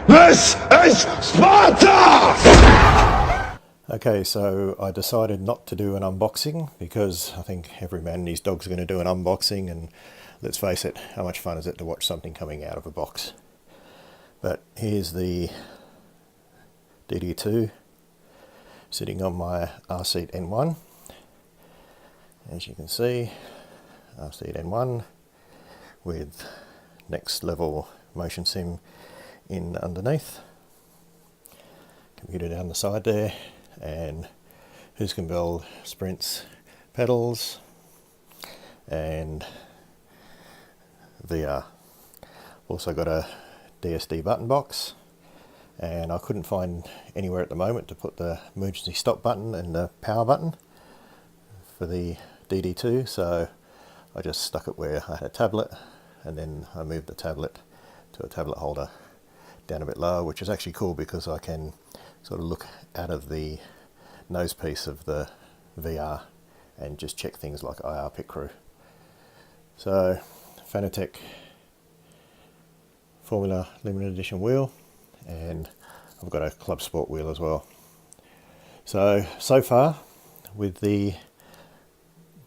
This is Sparta! Okay, so I decided not to do an unboxing because I think every man and his dog's going to do an unboxing, and let's face it, how much fun is it to watch something coming out of a box? But here's the DD2 sitting on my R-Seat N1. As you can see, R-Seat N1 with next level motion sim in underneath, computer down the side there, and Huskenbell Sprints pedals and VR. Also got a DSD button box, and I couldn't find anywhere at the moment to put the emergency stop button and the power button for the DD2, so I just stuck it where I had a tablet, and then I moved the tablet to a tablet holder down a bit lower, which is actually cool because I can sort of look out of the nose piece of the VR and just check things like IR pit crew. So Fanatec Formula limited edition wheel, and I've got a Club Sport wheel as well. So far with the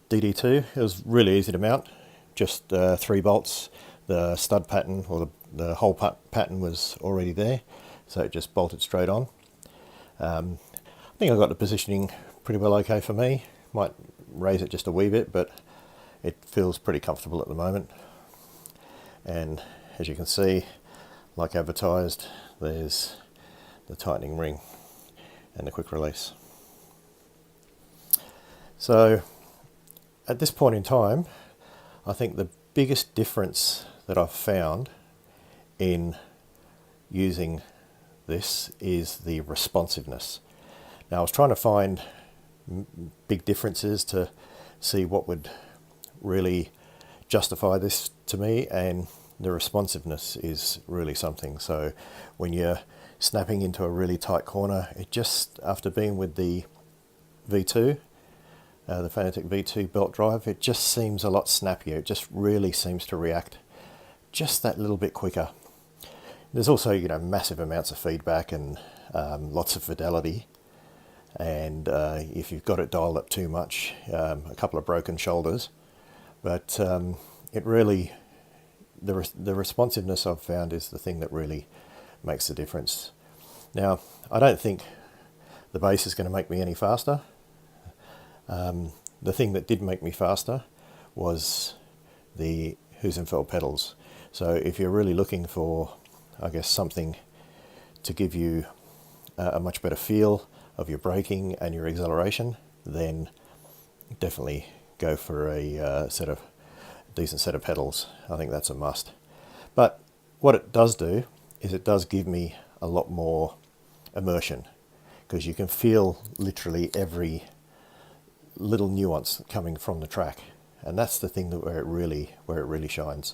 DD2, it was really easy to mount, just 3 bolts. The stud pattern, or the hole pattern, was already there, so it just bolted straight on. I think I got the positioning pretty well okay for me. Might raise it just a wee bit, but it feels pretty comfortable at the moment. And as you can see, like advertised, there's the tightening ring and the quick release. So at this point in time, I think the biggest difference that I've found in using this is the responsiveness. Now, I was trying to find big differences to see what would really justify this to me, and the responsiveness is really something. So when you're snapping into a really tight corner, it just, after being with the V2, the Fanatec V2 belt drive, it just seems a lot snappier. It just really seems to react just that little bit quicker. There's also, massive amounts of feedback and lots of fidelity. And if you've got it dialed up too much, a couple of broken shoulders. But it really, the responsiveness I've found is the thing that really makes the difference. Now, I don't think the bass is going to make me any faster. The thing that did make me faster was the Huskenbell pedals. So if you're really looking for, I guess, something to give you a much better feel of your braking and your acceleration, then definitely go for a decent set of pedals. I think that's a must. But what it does do is it does give me a lot more immersion, because you can feel literally every little nuance coming from the track, and that's the thing that where it really shines.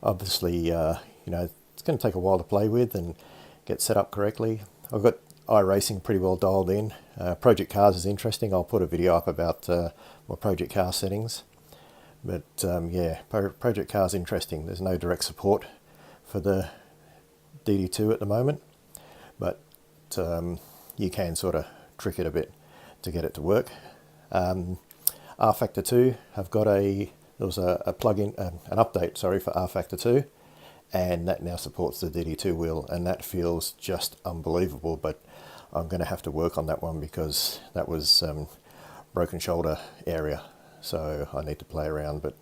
Obviously, it's going to take a while to play with and get set up correctly. I've got iRacing pretty well dialed in. Project Cars is interesting. I'll put a video up about my Project Car settings. But yeah, Project Car is interesting. There's no direct support for the DD2 at the moment, but you can sort of trick it a bit to get it to work. rFactor 2 have got there was a plugin, an update, sorry, for rFactor 2, and that now supports the DD2 wheel, and that feels just unbelievable. But I'm going to have to work on that one because that was broken shoulder area, so I need to play around. But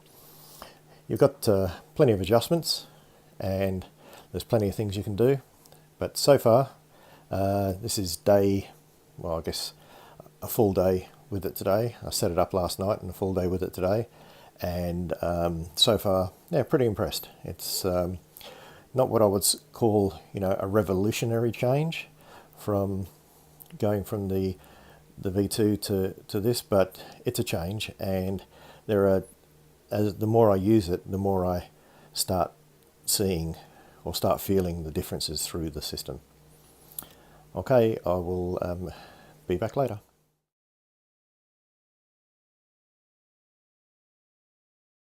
you've got plenty of adjustments, and there's plenty of things you can do. But so far, this is day, well, I guess a full day with it today. I set it up last night and a full day with it today, and so far, yeah, pretty impressed. It's not what I would call, a revolutionary change from going from the V2 to this, but it's a change, and the more I use it, the more I start seeing or start feeling the differences through the system. Okay, I will be back later.